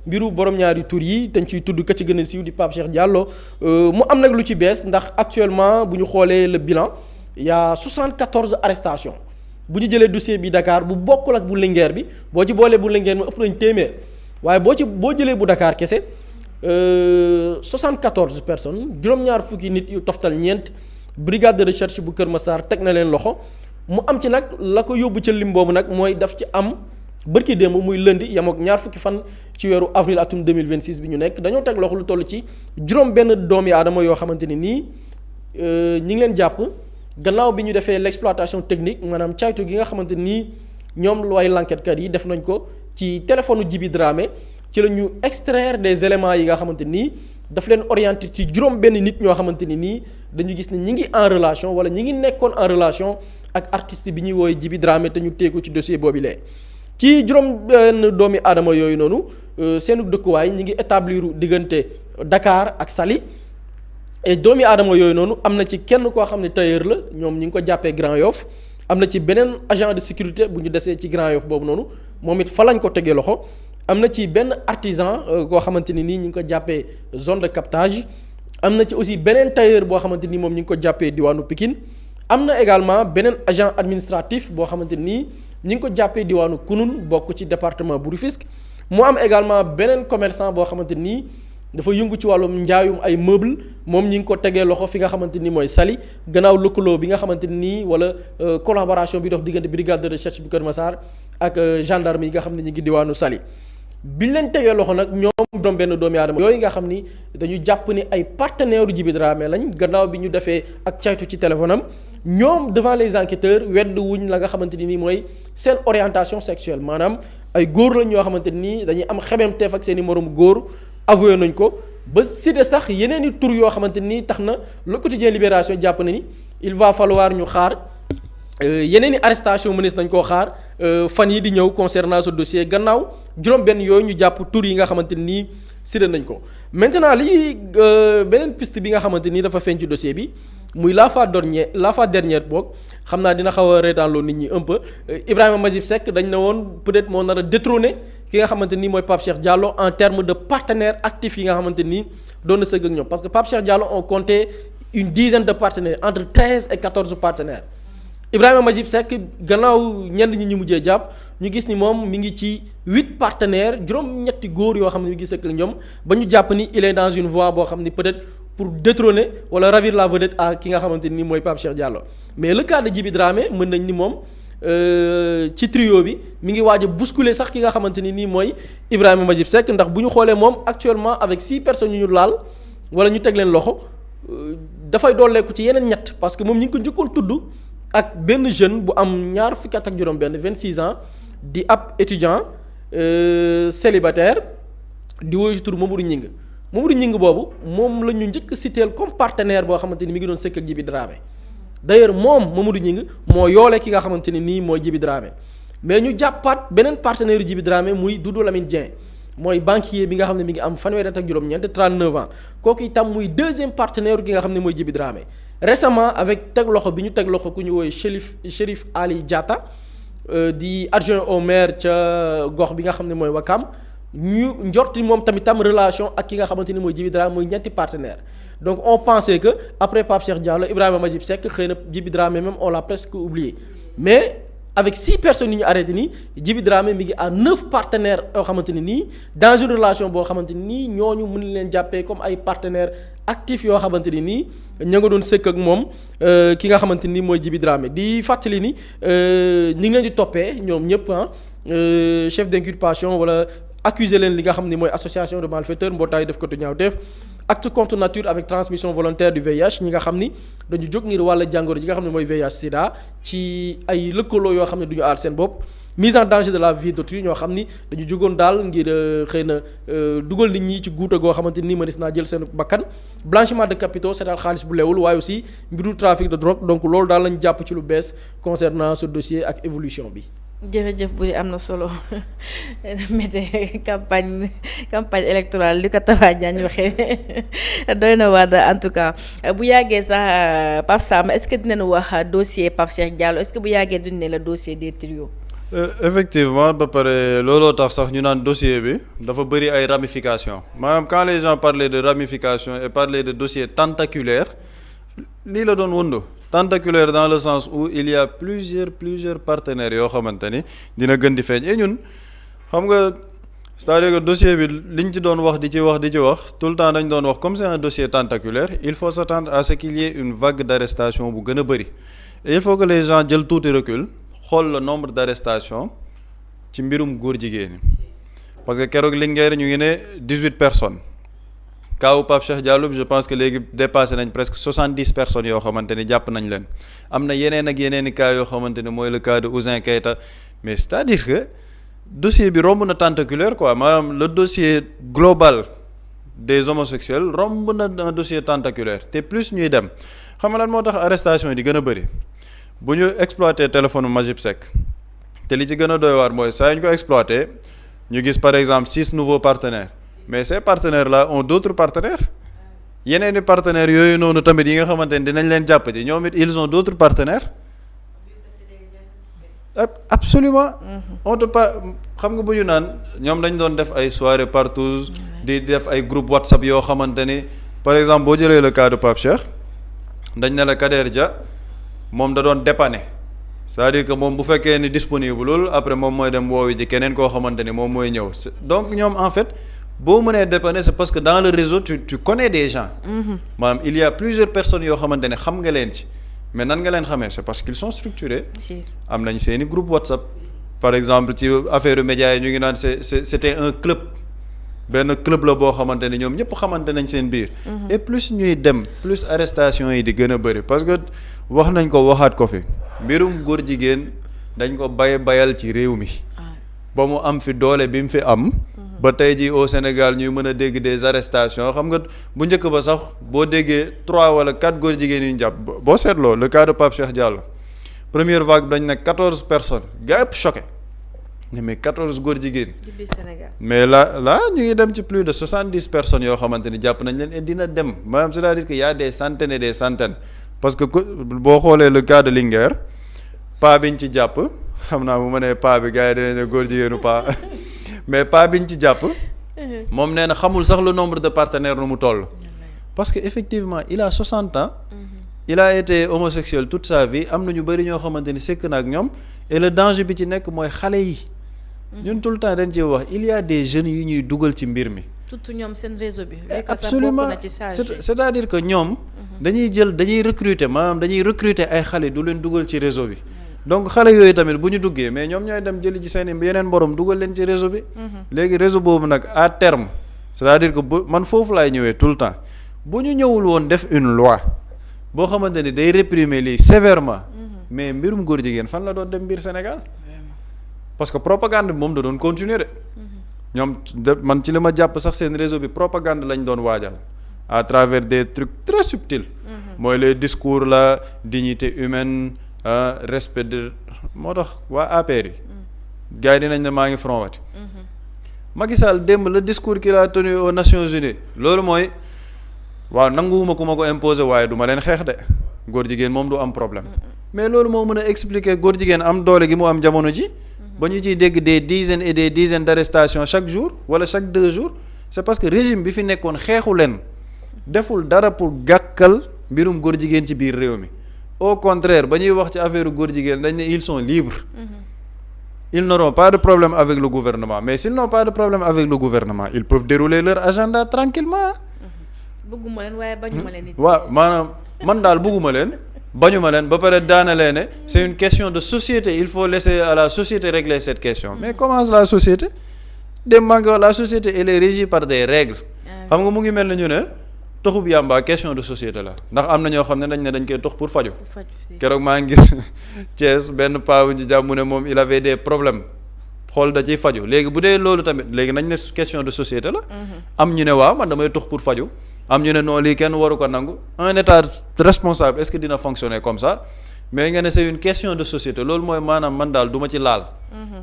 mbiru borom ñaari tur yi dañ ciy tudd ka ci gën a siiw di Pape Cheikh Diallo mu am nag lu ci bees ndax actuellement bu ñu xoolee le bilan il y a 74 arrestations bu ñu jëlee dossier bi Dakar bu bokkul ak bu Linguère bi boo ci boolee bu Linguère mu ëpp nañ téeméer waaye boo jëlee bu Dakar kese 74 personnes juróom-ñaar fukki nit yu toftal ñeent brigade de recherche bu Kër Massar teg na leen loxo mu am ci nag la ko yóbbu ca lim boobu nag mooy daf ci am bërki démb muy lundi yam ak ñaar fukki fan ci weeru avril atum 2026 bi ñu nekk dañoo teg loxo lu toll ci juróom benn doomi aadama yoo xamante ni nii ñi ngi leen jàpp gannaaw bi ñu defee l'exploitation technique maanaam caytu gi nga xamante nii ñoom looy l'enquête kat yi def nañ ko ci téléphone Djiby Dramé ci la ñu extraire des éléments yi nga xamante nii daf leen orienté ci juróom benn nit ñoo xamante ni nii dañu gis ne ñi ngi en relation wala ñi ngi nekkoon en relation ak artiste bi ñuy woowee Djiby Dramé te ñu teeku ci dossier boobu lee ci juróom benn doomi aadama yooyu noonu seenu dëkkuwaay ñi ngi établir diggante Dakar ak Saly et doomi aadama yooyu noonu am na ci kenn koo xam ne tailleur la ñoom ñi ngi ko jàppee Grand Yoff am na ci beneen agent de sécurité bu ñu desee ci Grand Yoff boobu noonu moom it fa lañ ko tegee loxo am na ci benn artisan koo xamante ni nii ñi ngi ko jàppee zone de captage am na ci aussi beneen tailleur boo xamante ni moom ñi ngi ko jàppee diwaanu Pikine am na également beneen agent administratif boo xamante nii ñi ngi ko jàppee diwaanu Kounoune bokk ci département bu Rufisque mu am également beneen commerçant boo xamante nii dafa yëngu ci wàllum njaayum ay meubles moom ñi ngi ko tegee loxo fi nga xamante ni mooy Saly gannaaw lëkkaloo bi nga xamante nii wala collaboration bi dox diggante brigade de recherche bu Kër Massar ak gendarme yi nga xam ne ñi ngi diwaanu Saly biñ leen tegee loxo nag ñoom doom benn doomi aadama yooyu nga xam ni dañu jàpp ni ay partenaires Djiby Dramé lañ gannaaw bi ñu defee ak caytu ci téléphone am ñoom devant les enquêteurs wedd wuñ la nga xamante ni nii mooy seen orientation sexuelle maanaam ay góor lañ ñoo xamante nii dañuy am xememteef ak seen i moroom góor avoué nañ ko ba cité sax yeneen i tur yoo xamante nii tax na le quotidien Libération jàpp na ni il va falloir ñu xaar yeneen i arrestation mënees nañ koo xaar fan yi di ñëw concernant ce dossier gannaaw juróom-benn yooyu ñu jàpp tur yi nga xamante nii cité nañ ko maintenant lii beneen piste bi nga xamante nii dafa feeñ ci dossier bi muy la fois dernière boog xam naa dina xaw a reetaanloo nit ñi un peu Ibrahima Majib Seck dañ ne woon peut-être moo nar a détrôner ki nga xamante nii mooy Pape Cheikh Diallo en termes de partenaires actifs yi nga xamante nii doon na sëgg ak ñoom parce que Pape Cheikh Diallo on comptait une dizaine de partenaires entre 13 et 14 partenaires Ibrahima Majib Seck gannaaw ñenn ñi ñu mujjee jàpp ñu gis ni moom mi ngi ci 8 partenaires juróom-ñetti góor yoo xam ne mi ngi sëkk ak ñoom ba ñu jàpp ni il est dans une voie boo xam ni peut-être pour détrôner wala ravir la vedette à ki nga xamante ni mooy Pape Cheikh Diallo mais le cas de Djiby Dramé mën nañ ni moom ci trio bi mi ngi waaj a bousculer sax ki nga xamante ni nii mooy Ibrahima Majib Seck ndax bu ñu xoolee moom actuellement avec 6 personnes yu ñu laal wala ñu teg leen loxo dafay dooleeku ci yeneen ñett parce que moom ñi ngi ko njëkkoon tudd ak benn jeune bu am ñaar fukki at ak juróom-benn 26 ans di ab étudiant célibataire di woyu tur Mamadou Gningue boobu moom la ñu njëkk citeel comme partenaire boo xamante ni mi ngi doon sëkk ak Djiby Dramé d'ailleurs moom Mamadou Gningue moo yoole ki nga xamante ni nii mooy Djiby Dramé mais ñu jàppaat beneen partenaire yu Djiby Dramé muy Doudou Lamine Dieng mooy banquier bi nga xam ne mi ngi am fanweeri at ak juróom-ñeent 39 ans kooku itam muy deuxième partenaire ki nga xam ne mooy Djiby Dramé récemment avec teg loxo bi ñu teg loxo ku ñu woowee Chérif Ali Diatta di adjoint au maire ca gox bi nga xam ne mooy Wakam ñu njorti moom tamitam relation ak ki nga xamante ni mooy Djiby Dramé mooy ñetti partenaire donc on pensait que après Pape Cheikh Diallo Ibrahima Majib Seck xëy na Djiby Dramé même on l'a presque oublié mais avec 6 personnes yi ñu arrêté nii Djiby Dramé mi ngi à 9 partenaires yoo xamante ni nii dans une relation boo xamante ni nii ñooñu mën leen jàppee comme ay partenaires actifs yoo xamante ni nii ña nga doon sëkk ak moom ki nga xamante ni mooy Djiby Dramé di fàttali ni ñi ngi leen di toppee ñoom ñëpp chef d'inculpation wala accuser leen li nga xam ne mooy association de malfaiteurs mbootaay def ko tu ñaawteef acte contre nature avec transmission volontaire du VIH ñi nga xam ni dañu jóg ngir wàll jàngoro ji nga xam ne mooy VIH sida ci ay lëkkaloo yoo xam ne du ñu aar seen bopp mise en danger de la vie d'autrui ñoo xam ni dañu jógoon daal ngir xëy na dugal nit ñi ci guuta goo xamante ni mënees naa jël seen bakkan blanchiment de capitaux c'est daal xaalis bu leewul waaye aussi mbiru trafic de drogue donc loolu daal lañu jàpp ci lu bees concernant ce dossier ak évolution bi. jërëjëf bu am na solo mété campagne électorale li ko Tafa Diagne waxee doy na waar en tout cas bu yàggee sax Pape Samba est-ce que dinañu wax dossier Pape Cheikh Diallo est-ce que bu yàggee duñ ne la dossier des trios. Effectivement ba pare looloo tax sax ñu naan dossier bi dafa bëri ay ramifications maanaam quand les gens parlaient de ramifications et parlaient de dossier tentaculaire lii la doon wëndoo tentaculaire dans le sens où il y a plusieurs partenaires yoo xamante ni dina gën di feeñ et ñun xam nga c'est-à-dire que dossier bi liñ ci doon wax di ci wax tout le temps dañ doon wax comme c'est un dossier tentaculaire il faut s'attendre à ce qu'il y ait une vague d'arrestation bu gën a bëri et il faut que les gens jël tuuti recul xool le nombre d'arrestations ci mbirum góor jigéen ñi parce que keroog Linguère ñu ngi ne 18 personnes kaawu Pape Cheikh Diallo je pense que léegi dépassé nañ presque 70 personnes yoo xamante ni jàpp nañ leen am na yeneen ak yeneen i cas yoo xamante ni mooy le cas de Ouzin Keita mais c'est-à-dire que dossier bi romb na tentaculaire quoi maanaam le dossier global des homosexuels romb na un dossier tentaculaire te plus ñuy dem xam nga lan moo tax arrestation yi di gën a bëri bu ñu exploité téléphone Majib Seck te li ci gën a doy waar mooy saa yu ñu ko exploité ñu gis par exemple 6 nouveaux partenaires mais ces partenaires là ont d'autres partenaires yeneeni partenaires yooyu noonu tamit yi nga xamante ni dinañ leen jàpp ci ñoom it ils ont d'autres partenaires absolument on te pas xam nga bu ñu naan ñoom dañ doon def ay soirées partout di def ay groupe WhatsApp yoo xamante ni par exemple boo jëlee le cas de Pape Cheikh dañ ne la Kader Dia moom da doon dépanner c'est-à-dire que moom bu fekkee ni disponible loolu après moom mooy dem woowi ji keneen koo xamante ni moom mooy ñëw donc ñoom en fait boo mënee dépanner c'est parce que dans le réseau tu connais des gens maanaam il y a plusieurs personnes yoo xamante ne xam nga leen ci mais nan nga leen xamee c'est parce qu'ils sont structurés am nañ seeni groupe WhatsApp par exemple ci affaire médias yi ñu ngi naan c'était un club benn club la boo xamante ne ñoom ñëpp xamante nañ seen biir et plus ñuy dem plus arrestation yi di gën a bëri parce que wax nañ ko waxaat ko fi mbirum góor jigéen dañ ko bayal ci réew mi ba mu am fi doole bi mu fi am ba tey jii au Sénégal ñuy mën a dégg des arrestations xam nga bu njëkk ba sax boo déggee 3 wala 4 góor jigéen yu ñu jàpp boo seetloo le cas de Pape Cheikh Diallo première vague dañ ne 14 personnes gars yëpp choqué mais 14 góor jigéen mais là ñu ngi dem ci plus de 70 personnes yoo xamante ni jàpp nañ leen et dina dem maanaam c'est-à-dire que y a des centaines et des centaines parce que boo xoolee le cas de Linguère pas biñ ci jàpp xam naa bu ma nee pas bi gars yi dinañ ne góor jigéenu pas mais pas biñ ci jàpp moom nee na xamul sax le nombre de partenaires nu mu toll parce que effectivement il a 60 ans il a été homosexuel toute sa vie am na ñu bëri ñoo xamante ni sekk na ak ñoom et le danger bi ci nekk mooy xale yi ñun tout le temps dañ ci wax il y a des jeunes yu ñuy dugal ci mbir mi surtout ñoom seen réseau bi absolument c'est-à-dire que ñoom dañuy recruter maanaam dañuy recruter ay xale du leen dugal ci réseau bi donc xale yooyu tamit bu ñu duggee mais ñoom ñooy dem jëli ci seen yeneen borom dugal leen ci réseau bi léegi réseau boobu nag à terme c'est-à-dire que man foofu laay ñëwee tout le temps bu ñu ñëwul woon def une loi boo xamante ni day réprimer lii sévèrement mais mbirum góor jigéen fan la doon dem biir Sénégal parce que propagande bi moom da doon continuer de ñoom man ci li ma jàpp sax seen réseau bi propagande lañ doon waajal à travers des trucs très subtils mooy les discours la dignité humaine respect de moo tax waa APR yi gars yi dinañ ne maa ngi front wati Macky Sall démb le discours qu'il a tenu aux Nations Unies loolu mooy waaw nanguwuma ku ma ko imposer waaye du ma leen xeex de góor jigéen moom du am problème mais loolu moo mën a expliquer góor jigéen am doole gi mu am jamono ji ba ñu ciy dégg des dizaines et des dizaines d'arrestations chaque jour wala chaque 2 jours c'est parce que régime bi fi nekkoon xeexu leen deful dara pour gàkkal mbirum góor jigéen ci biir réew mi au contraire ba ñuy wax ci affaire góor jigéen dañ ne ils sont libres ils n'auront pas de problème avec le gouvernement mais s'ils n'ont pas de problème avec le gouvernement ils peuvent dérouler leur agenda tranquillement bëgguma leen waaye bañuma leen it waaw maanaam man daal bëgguma leen bañuma leen ba pare daanalee ne c'est une question de société il faut laisser à la société régler cette question mais comment la société dem maa ngi wax la société elle est régie par des règles xam nga mu ngi mel na ñu ne toxub yàmba question de société la ndax am na ñoo xam ne dañ koy tox pour faju keroog maa ngi gis Thiès benn paa bu ñu jàmm mu ne moom il avait des problèmes xool da ciy faju léegi bu dee loolu tamit léegi nañ ne question de société la am ñu ne waaw man damay tox pour faju am ñu ne non lii kenn waru ko nangu un état responsable est-ce que dina fonctionner comme ça mais nga ne c'est une question de société loolu mooy maanaam man daal du ma ci laal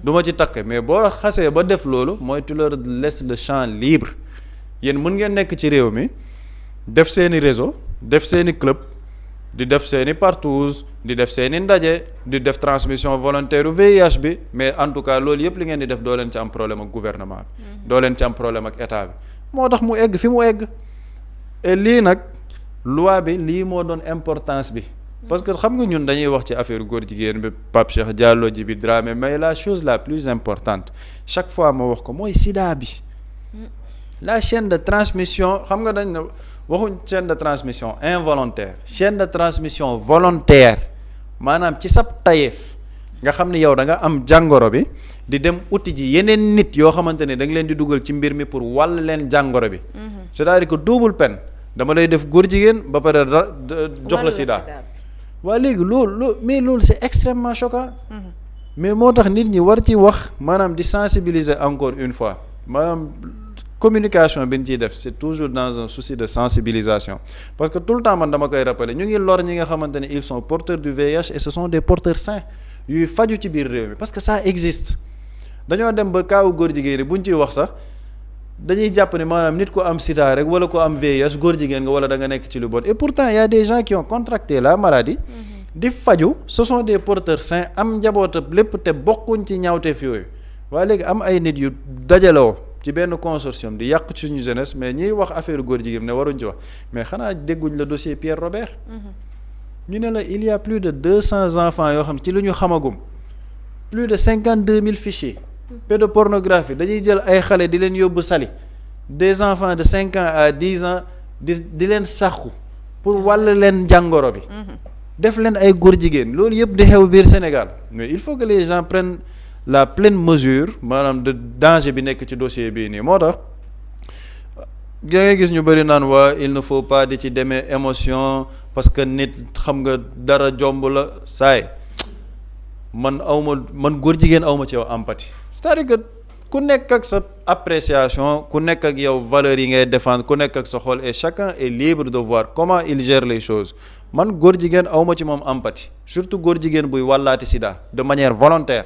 du ma ci takk mais boo xasee ba def loolu mooy tu leur laisses le champ libre yéen mën ngeen nekk ci réew mi def seeni réseau def seeni club di def seeni partous di def seeni ndaje di def transmission volontaire VIH bi mais en tout cas loolu yëpp li ngeen di def doo leen ci am problème ak gouvernement bi doo leen ci am problème ak état bi moo tax mu egg fi mu egg et lii nag loi bi lii moo doon importance bi parce que xam nga ñun dañuy wax ci affaire góor jigéen bi Pape Cheikh Diallo Djibi Dramé mais la chose la plus importante chaque fois ma wax ko mooy sida bi la chaîne de transmission xam nga dañ ne waxuñ chaîne de transmission involontaire chaîne de transmission volontaire maanaam ci sab tayeef nga xam ni yow da nga am jàngoro bi di dem uti ji yeneen nit yoo xamante ne da nga leen di dugal ci mbir mi pour wàll leen jàngoro bi c'est-à-dire que double peine dama lay def góor jigéen ba pare jox la sida waa léegi loolu mais loolu c'est extrêmement choquant mais moo tax nit ñi war ci wax maanaam di sensibiliser encore une fois maanaam communication bi ñu ciy def c'est toujours dans un souci de sensibilisation parce que tout le temps man dama koy rappeler ñu ngi lor ñi nga xamante ne ils sont porteurs du VIH et ce sont des porteurs sains yuy faju ci biir réew mi parce que ça existe dañoo dem ba kaawu góor jigéen yi bu ñu ciy wax sax dañuy jàpp ne maanaam nit ko am sida rek wala ko am VIH góor jigéen nga wala da nga nekk ci lu bon et pourtant il y a des gens qui ont contracté la maladie di faju ce sont des porteurs sains am njabootab lépp te bokkuñ ci ñaawteef yooyu waaye léegi am ay nit yu dajaloo ci benn consortium di yàq ci suñu jeunesse mais ñiy wax affaire góor jigéen ne waruñ ci wax mais xanaa dégguñ le dossier Pierre Robert ñu ne la il y a plus de 200 enfants yoo xam ci lu ñu xamagum plus de 52 000 fichiers pédopornographie dañuy jël ay xale di leen yóbbu sali des enfants de 5 ans à 10 ans di leen saxu pour wàll leen jàngoro bi def leen ay góor jigéen loolu yëpp di xew biir Sénégal mais il faut que les gens prennent la pleine mesure maanaam de danger bi nekk ci dossier bii nii moo tax da ngay gis ñu bëri naan waa il ne faut pas di ci demee émotion parce que nit xam nga dara jomb la saay man góor jigéen awma ci yow empathie c'est-à-dire que ku nekk ak sa appréciation ku nekk ak yow valeurs yi ngay défendre ku nekk ak sa xol et chacun est libre de voir comment il gère les choses man góor jigéen awma ci moom empathie surtout góor jigéen buy wàllaati sida de manière volontaire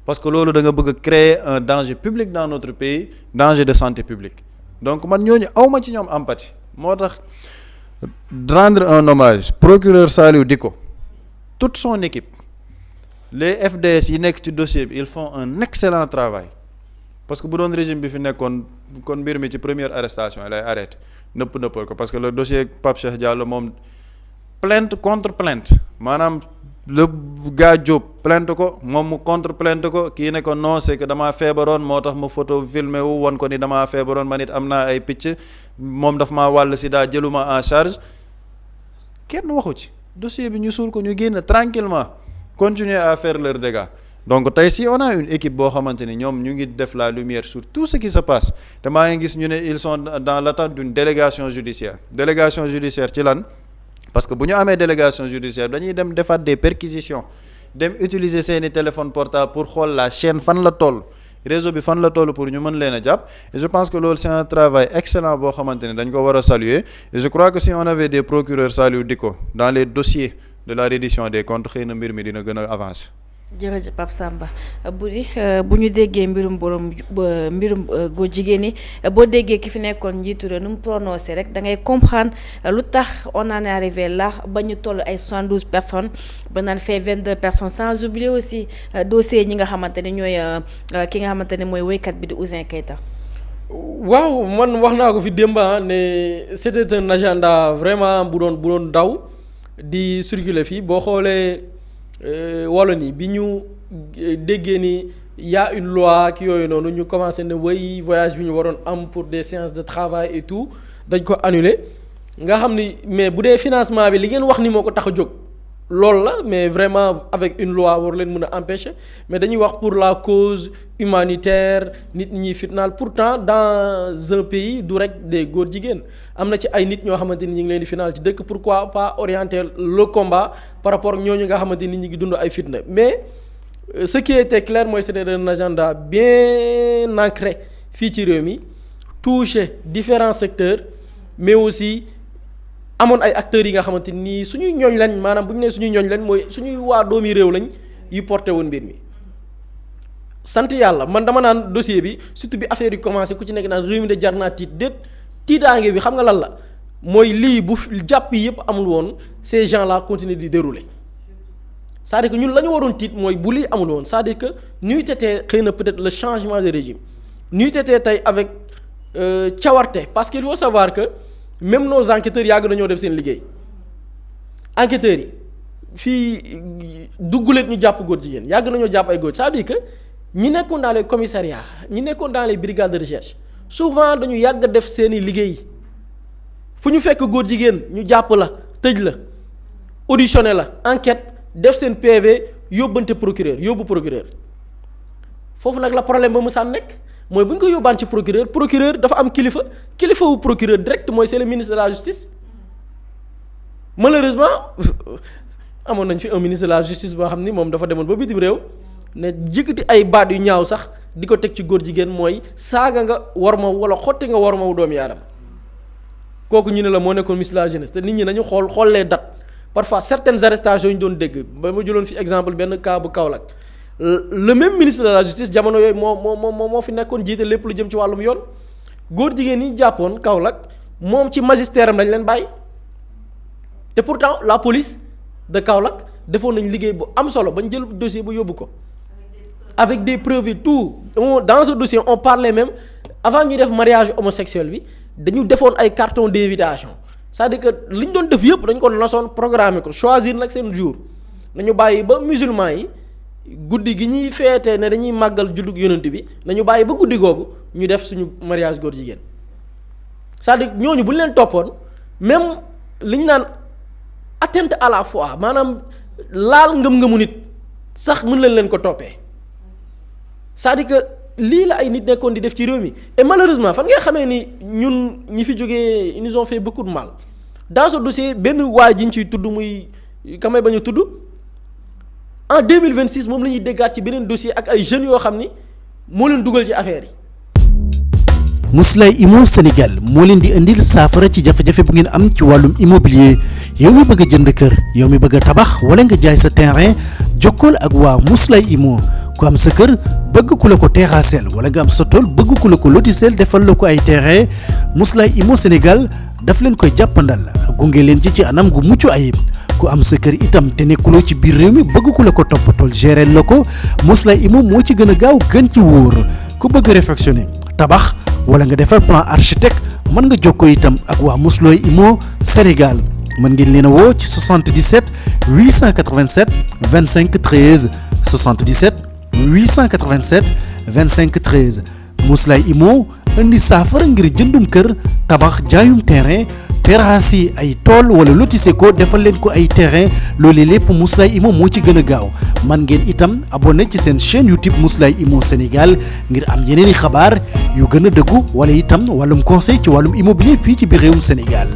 parce que loolu da nga bëgg a créer un danger public dans notre pays danger de santé publique donc man ñooñu awma ci ñoom empathie moo tax rendre un hommage procureur Saliou Dicko toute son équipe les FDS yi nekk ci dossier bi ils font un excellent travail parce que bu doon régime bi fi nekkoon kon mbir mi ci première arrestation lay arrêté nëppal ko parce que le dossier Pape Cheikh Diallo moom plainte contre plainte maanaam le gars Diop plainte ko moom mu contre plainte ko kii ne ko non c'est que damaa feebaroon moo tax ma photo filmé wu wan ko ni damaa feebaroon man it am naa ay picc moom daf maa wàll sida jëluma en charge kenn waxu ci dossier bi ñu suul ko ñu génn tranquillement continuer à faire leurs dégâts donc tey si on a une équipe boo xamante ni ñoom ñu ngi def la lumière sur tout ce qui se passe te maa ngi gis ñu ne ils sont dans l'attente d'une délégation judiciaire ci lan parce que bu ñu amee délégation judiciaire dañuy dem defaat des perquisitions dem utiliser seeni téléphone portable pour xool la chaîne fan la toll réseau bi fan la toll pour ñu mën leen a jàpp et je pense que loolu c'est un travail excellent boo xamante ne dañ ko war a saluer et je crois que si on avait des procureurs Saliou Dicko dans les dossiers de la reddition des comptes xëy na mbir mi dina gën a avancer. jërëjëf Pape Samba bu ñu déggee mbirum góor jigéen ñi boo déggee ki fi nekkoon njiitu réew nu mu prononcé rek da ngay comprendre lu tax on en est arrivé là ba ñu toll ay 72 personnes ba naan fait 22 personnes sans oublier aussi dossier ñi nga xamante ne ñooy ki nga xamante ne mooy woykat bi di Ouzin Keita. waaw man wax naa ko fi démb ne c'était un agenda vraiment bu doon daw di circuler fii boo xoolee. wala ni bi ñu déggee ni y a une loi ki yooyu noonu ñu commencé ne way voyage bi ñu waroon am pour des séances de travail et tout dañ ko annuler nga xam ni mais bu dee financement bi li ngeen wax ni moo ko tax a jóg loolu la mais vraiment avec une loi war leen mën a empêcher mais dañuy wax pour la cause humanitaire nit ñi fitnaal pourtant dans un pays du rek des góor jigéen am na ci ay nit ñoo xamante ni ñu ngi leen di final ci dëkk pourquoi pas orienter le combat par rapport ak ñooñu nga xamante ni ñu ngi dund ay fitna mais ce qui était clair mooy c'était un agenda bien ancré fii ci réew mi toucher différents secteurs mais aussi amoon ay acteurs yi nga xamante ni suñuy ñooñ lañ maanaam bu ñu nee suñuy ñooñ lañ mooy suñuy waa doomi réew lañ yu porté woon mbir mi sant yàlla man dama naan dossier bi surtout bi affaire yi commencé ku ci nekk naan réew mi de jar naa tiit déet tiitaange bi xam nga lan la mooy lii bu jàpp yi yëpp amul woon ces gens là continuer di dérouler c'est-à-dire que ñun la ñu waroon tiit mooy bu lii amul woon c'est-à-dire que ñuy tetee xëy na peut-être le changement de régime ñuy tetee tey avec cawarte parce qu'il faut savoir que même nos enquêteurs yàgg nañoo def seen liggéey enquêteurs yi fii dugguleet ñu jàpp góor jigéen yàgg nañoo jàpp ay góor c'est-à-dire que ñi nekkoon dans les commissariats ñi nekkoon dans les brigades de recherche souvent dañu yàgg def seeni liggéey fu ñu fekk góor jigéen ñu jàpp la tëj la auditionné la enquête def seen PV yóbbante procureur yóbbu procureur foofu nag la problème ba mu saan nekk mooy bu ñu ko yóbbaan ci procureur dafa am kilifa wu procureur direct mooy c'est le ministre de la justice malheureusement amoon nañ fi un ministre de la justice boo xam ni moom dafa demoon ba bitim réew ne jëkkati ay baat yu ñaaw sax di ko teg ci góor jigéen mooy saaga nga war ma wala xotti nga war ma wu doomu aadama kooku ñu ne la moo nekkoon ministre de la jeunesse te nit ñi nañu xool les dates parfois certaines arrestations yu ñu doon dégg ba ma jëloon fi exemple benn cas bu Kaolack le même ministre de la justice jamono yooyu moo fi nekkoon jiite lépp lu jëm ci wàllum yoon góor jigéen yi jàppoon Kaolack moom ci magistère am lañ leen bàyyi te pourtant la police de Kaolack defoon nañ liggéey bu am solo bañ jël dossier ba yóbbu ko avec des preuves et tout dans ce dossier on parlait même avant ñuy def mariage homosexuel bi dañu defoon ay carton d'invitation c'est-à-dire que li ñu doon def yëpp dañ ko nasoon programmer ko choisir nag seen jour nañu bàyyi ba musulman yi guddi gi ñuy feete ne dañuy màggal juddug yonent bi nañu bàyyi ba guddi googu ñu def suñu mariage góor jigéen c'est-à-dire ñooñu bu ñu leen toppoon même li ñu naan atteinte à la foi maanaam laal ngëm-ngëmu nit sax mën leen ko toppee c'est-à-dire que lii la ay nit nekkoon di def ci réew mi et malheureusement fan ngay xamee ni ñun ñi fi jógee ils nous ont fait beaucoup de mal dans ce dossier benn waay ji ñu ciy tudd muy kamay ba ñu tudd en 2026 moom la ñuy déggaat ci beneen dossier ak ay jeunes yoo xam ni moo leen dugal ci affaire yi. Mously Immo Sénégal moo leen di indil saafara ci jafe-jafe bu ngeen am ci wàllum immobilier yow mi bëgg a jënd kër yow mi bëgg a tabax wala nga jaay sa terrain jokkool ak waa Mously Immo ku am sa kër bëgg ku la ko terrassel wala nga am sa tool bëgg ku la ko lotisel defal la ko ay terrain Mously Immo Sénégal daf leen koy jàppandal gunge leen ci anam gu mucc ayib ku am sa kër itam te nekkuloo ci biir réew mi bëgg ku la ko toppatool gérer la ko Mously Immo moo ci gën a gaaw gën ci wóor ku bëgg réfectionner tabax wala nga defar plan architecte mën nga jokkoo itam ak waa Mously Immo Sénégal mën ngeen leen a woo ci 77 887 25 13 77 887 25 13 Mously Immo indi saafara ngir jëndum kër tabax jaayum terrain terrasse ay tool wala lotissé ko defal leen ko ay terrain loolu lépp Mously Immo moo ci gën a gaaw man ngeen itam abonné ci seen chaîne YouTube Mously Immo Sénégal ngir am yeneeni xabaar yu gën a dëggu wala itam wàllum conseil ci wàllum immobilier fii ci biir réewum Sénégal